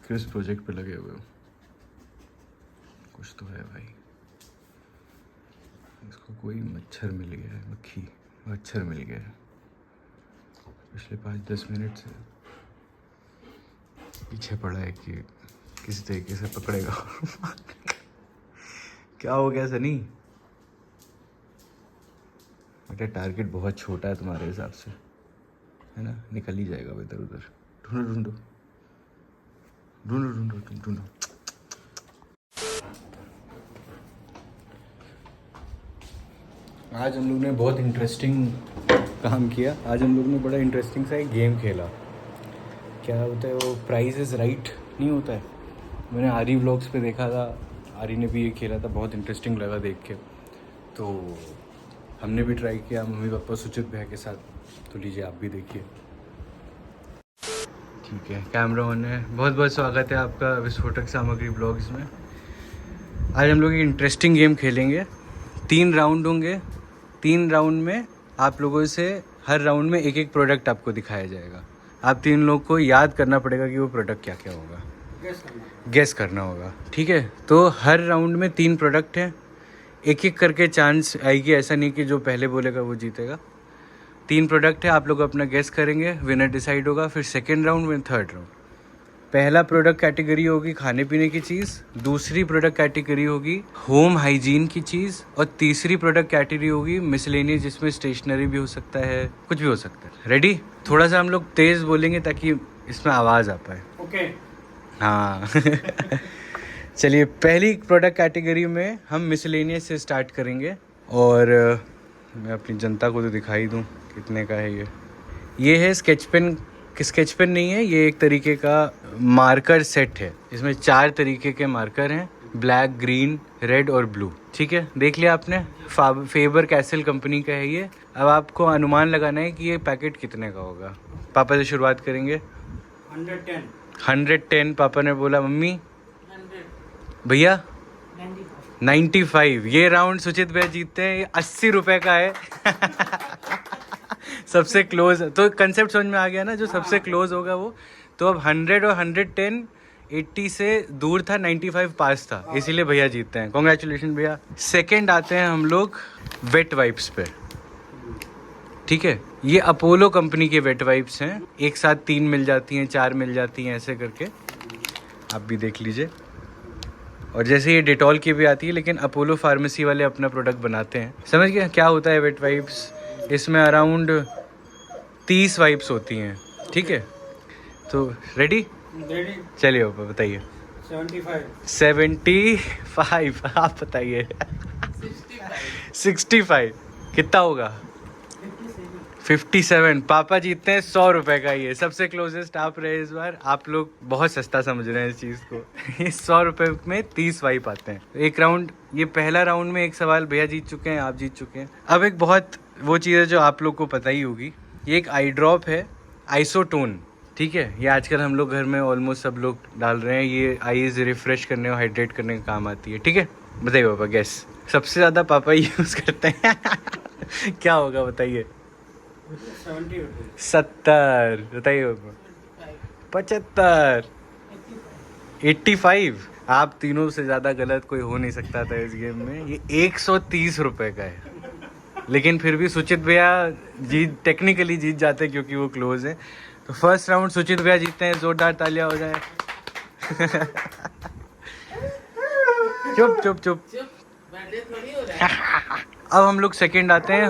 किस प्रोजेक्ट पे लगे हुए हो? कुछ तो है भाई। इसको कोई मच्छर मिल गया है, मच्छर मिल गया है। पिछले 5-10 मिनट से पीछे पड़ा है कि किसी तरीके से पकड़ेगा। क्या हो गया सनी? बेटा टारगेट बहुत छोटा है तुम्हारे हिसाब से, है ना? निकल ही जाएगा इधर उधर। ढूंढो ढूंढो ढूंढो ढूंढो ढूंढो। आज हम लोग ने बहुत इंटरेस्टिंग काम किया। आज हम लोग ने बड़ा इंटरेस्टिंग सा एक गेम खेला। क्या होता है वो, प्राइस इज़ राइट नहीं होता है। मैंने आरी व्लॉग्स पे देखा था, आरी ने भी ये खेला था, बहुत इंटरेस्टिंग लगा देख के। तो हमने भी ट्राई किया मम्मी पापा सुचित भैया के साथ। तो लीजिए आप भी देखिए। ठीक है, कैमरा ऑन है। बहुत बहुत स्वागत है आपका विस्फोटक सामग्री ब्लॉग्स में। आज हम लोग एक इंटरेस्टिंग गेम खेलेंगे। 3 राउंड होंगे। 3 राउंड में आप लोगों से हर राउंड में एक एक प्रोडक्ट आपको दिखाया जाएगा। आप 3 लोग को याद करना पड़ेगा कि वो प्रोडक्ट क्या क्या होगा, गेस करना होगा। ठीक है, तो हर राउंड में 3 प्रोडक्ट हैं। एक एक करके चांस आएगी, ऐसा नहीं कि जो पहले बोलेगा वो जीतेगा। 3 प्रोडक्ट है, आप लोग अपना गेस करेंगे, विनर डिसाइड होगा। फिर सेकेंड राउंड में थर्ड राउंड। पहला प्रोडक्ट कैटेगरी होगी खाने पीने की चीज़, दूसरी प्रोडक्ट कैटेगरी होगी होम हाइजीन की चीज़, और तीसरी प्रोडक्ट कैटेगरी होगी मिसलेनियस, जिसमें स्टेशनरी भी हो सकता है, कुछ भी हो सकता है। रेडी? थोड़ा सा हम लोग तेज़ बोलेंगे ताकि इसमें आवाज़ आ पाए। ओके। हाँ। चलिए, पहली प्रोडक्ट कैटेगरी में हम मिसलेनियस से स्टार्ट करेंगे। और मैं अपनी जनता को तो दिखाई दूँ कितने का है ये है स्केच पेन। स्केच पेन नहीं है ये, एक तरीके का मार्कर सेट है। इसमें 4 तरीके के मार्कर हैं, ब्लैक, ग्रीन, रेड और ब्लू। ठीक है, देख लिया आपने। फेबर कैसल कंपनी का है ये। अब आपको अनुमान लगाना है कि ये पैकेट कितने का होगा। पापा से शुरुआत करेंगे। 110 पापा ने बोला। मम्मी? 100। भैया? 95। ये राउंड सुचित भैया जीतते हैं। ये 80 रुपए का है। सबसे क्लोज तो कंसेप्ट समझ में आ गया ना, जो सबसे क्लोज होगा वो। तो अब 100 और 110 80 से दूर था, 95 पास था, इसीलिए भैया जीतते हैं। कॉन्ग्रेचुलेशन भैया। सेकंड आते हैं हम लोग वेट वाइप्स पे। ठीक है, ये अपोलो कंपनी के वेट वाइप्स हैं। एक साथ 3 मिल जाती हैं, 4 मिल जाती हैं, ऐसे करके आप भी देख लीजिए। और जैसे ये डेटॉल की भी आती है, लेकिन अपोलो फार्मेसी वाले अपना प्रोडक्ट बनाते हैं। समझ गए क्या होता है वेट वाइप्स? इसमें अराउंड 30 वाइप्स होती हैं। ठीक है, तो रेडी? चलिए पापा बताइए। 75। आप बताइए। 65 कितना होगा? 57। पापा जीतते हैं 100 रुपए का। ये सबसे क्लोजेस्ट आप रहे इस बार। आप लोग बहुत सस्ता समझ रहे हैं इस चीज़ को। ये 100 रुपए में 30 वाइप आते हैं। एक राउंड, ये पहला राउंड में एक सवाल भैया जीत चुके हैं, आप जीत चुके हैं। अब एक बहुत वो चीज़ है जो आप लोग को पता ही होगी। ये एक आई ड्रॉप है, आइसोटोन। ठीक है, ये आजकल हम लोग घर में ऑलमोस्ट सब लोग डाल रहे हैं। ये आईज रिफ्रेश करने और हाइड्रेट करने का काम आती है। ठीक है, बताइए पापा गैस। सबसे ज़्यादा पापा यूज़ करते हैं। क्या होगा बताइए? 70। बताइए पापा। 75। 85। आप तीनों से ज़्यादा गलत कोई हो नहीं सकता था इस गेम में। ये 130 रुपए का है, लेकिन फिर भी सुचित भैया टेक्निकली जीत जाते क्योंकि वो क्लोज है। तो फर्स्ट राउंड सुचित भैया जीतते हैं। जोरदार तालियां हो जाए। चुप चुप चुप। अब हम लोग सेकंड आते हैं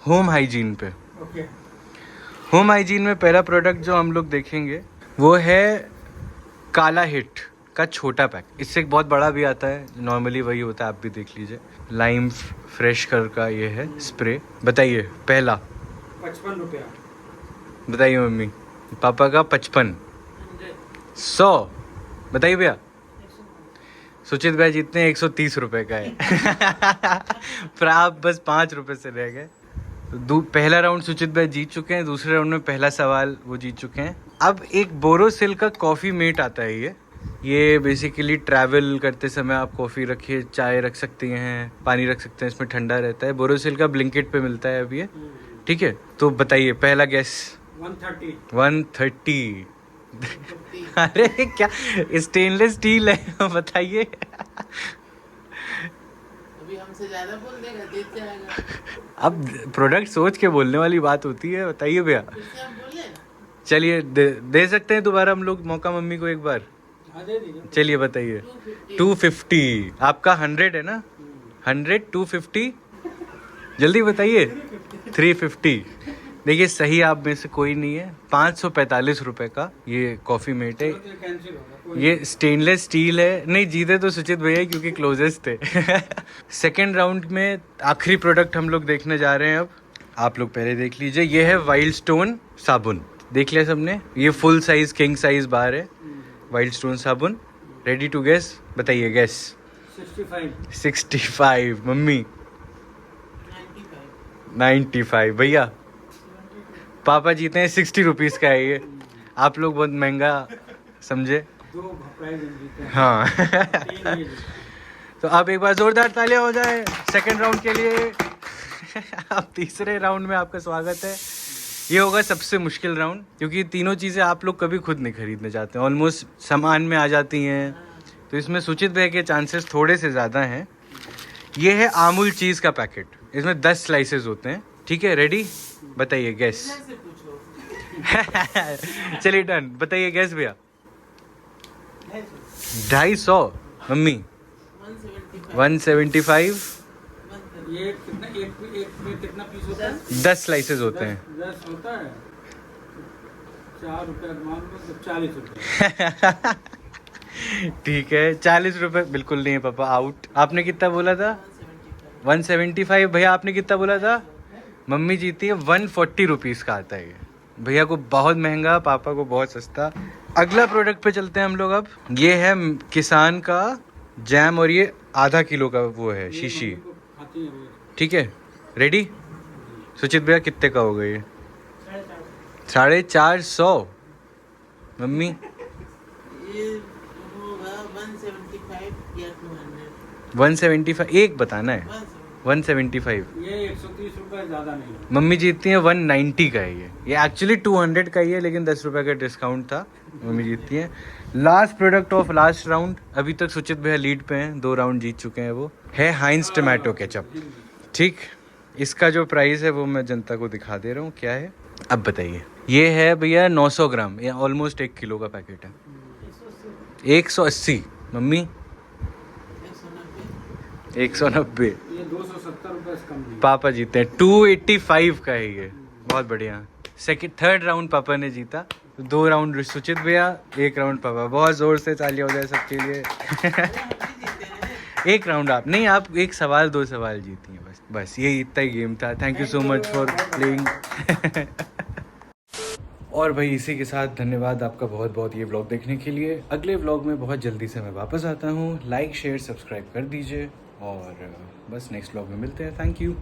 होम हाइजीन पे। होम हाइजीन में पहला प्रोडक्ट जो हम लोग देखेंगे वो है काला हिट का छोटा पैक। इससे एक बहुत बड़ा भी आता है, नॉर्मली वही होता है, आप भी देख लीजिए। लाइम फ्रेश कर का ये है स्प्रे। बताइए पहला। 55 रुपया। बताइए मम्मी। पापा का 55। 100। बताइए भैया। सुचित भैया जीतते हैं, 130 रुपए का है। पर आप बस 5 रुपए से रह गए। तो पहला राउंड सुचित भाई जीत चुके हैं। दूसरे राउंड में पहला सवाल वो जीत चुके हैं। अब एक बोरोसिल का कॉफ़ी मेट आता है। ये बेसिकली ट्रैवल करते समय आप कॉफ़ी रखिए, चाय रख सकती हैं, पानी रख सकते हैं, इसमें ठंडा रहता है। बोरोसिल का ब्लिंकिट पे मिलता है अब ये। ठीक है, तो बताइए पहला गैस। 130। 130। अरे क्या स्टेनलेस स्टील है बताइए। अभी हमसे ज्यादा बोल देगा, देख जाएगा। अब प्रोडक्ट सोच के बोलने वाली बात होती है, बताइए भैया। फिर से हम बोले ना। चलिए दे सकते हैं दोबारा हम लोग मौका मम्मी को एक बार। हाँ दे दीजिए। चलिए बताइए। 250। 250 आपका 100 है ना? 100 250 जल्दी बताइए। 350। देखिए सही आप में से कोई नहीं है। 545 रुपए का ये कॉफ़ी मेट है। कैंसिल होगा। ये स्टेनलेस स्टील है। नहीं जीते तो सुचित भैया क्योंकि क्लोजेस्ट थे। सेकेंड राउंड में आखिरी प्रोडक्ट हम लोग देखने जा रहे हैं अब। आप लोग पहले देख लीजिए। ये है वाइल्ड स्टोन साबुन। देख लिया सबने? ये full size king size bar है वाइल्ड स्टोन साबुन। Ready to guess? बताइए गेस। 65 मम्मी 95 भैया। पापा जीते हैं 60 रुपीज़ का है ये। आप लोग बहुत महंगा समझे। हाँ। तो अब एक बार जोरदार तालियां हो जाए सेकंड राउंड के लिए। अब तीसरे राउंड में आपका स्वागत है। ये होगा सबसे मुश्किल राउंड क्योंकि तीनों चीज़ें आप लोग कभी खुद नहीं खरीदने जाते हैं। ऑलमोस्ट सामान में आ जाती हैं, तो इसमें सुचित भैया के चांसेस थोड़े से ज़्यादा हैं। ये है अमूल चीज़ का पैकेट। इसमें 10 स्लाइसेस होते हैं। ठीक है रेडी? बताइए गैस। चलिए डन। बताइए गैस भैया। 250 मम्मी 175। ये कितना एक में कितना पीस होता है? 10 स्लाइसेस होते हैं। 10 होता है। 4 रुपये मान लो तो 40 रुपये। ठीक है 40 रुपये बिल्कुल नहीं है पापा, आउट। आपने कितना बोला था? 175। भैया आपने कितना बोला था? मम्मी जीती है 140 रुपीज़ का आता है ये। भैया को बहुत महंगा, पापा को बहुत सस्ता। अगला प्रोडक्ट पे चलते हैं हम लोग अब। ये है किसान का जैम और ये आधा किलो का वो है शीशी। ठीक है रेडी? सुचित भैया कितने का होगा ये? 450 मम्मी। ये होगा 175 या 200। 175 एक बताना है। 175। ये 130 रुपये ज़्यादा नहीं है। मम्मी जीतती है 190 का है ये एक्चुअली 200 का ही है लेकिन 10 रुपये का डिस्काउंट था। मम्मी जीतती है। Last product of last round. अभी तक सुचित भैया लीड पे हैं, 2 राउंड जीत चुके हैं। वो है हाइंस टमाटो केचप। ठीक, इसका जो प्राइस है वो मैं जनता को दिखा दे रहा हूँ क्या है। अब बताइए। ये है भैया 900 ग्राम, ये ऑलमोस्ट 1 किलो का पैकेट है। 180 मम्मी 190। ये 270 रुपये से कम नहीं। पापा जीते हैं 285 का है ये। बहुत बढ़िया। थर्ड राउंड पापा ने जीता। 2 राउंड सुचित भैया, 1 राउंड पापा। बहुत जोर से तालियां हो जाए सबके लिए। 1 राउंड आप नहीं, आप 1 सवाल 2 सवाल जीती हैं बस ये इतना ही गेम था। Thank you so much for playing. और भाई इसी के साथ धन्यवाद आपका बहुत बहुत ये व्लॉग देखने के लिए। अगले व्लॉग में बहुत जल्दी से मैं वापस आता हूँ। लाइक शेयर सब्सक्राइब कर दीजिए और बस नेक्स्ट व्लॉग में मिलते हैं। Thank you.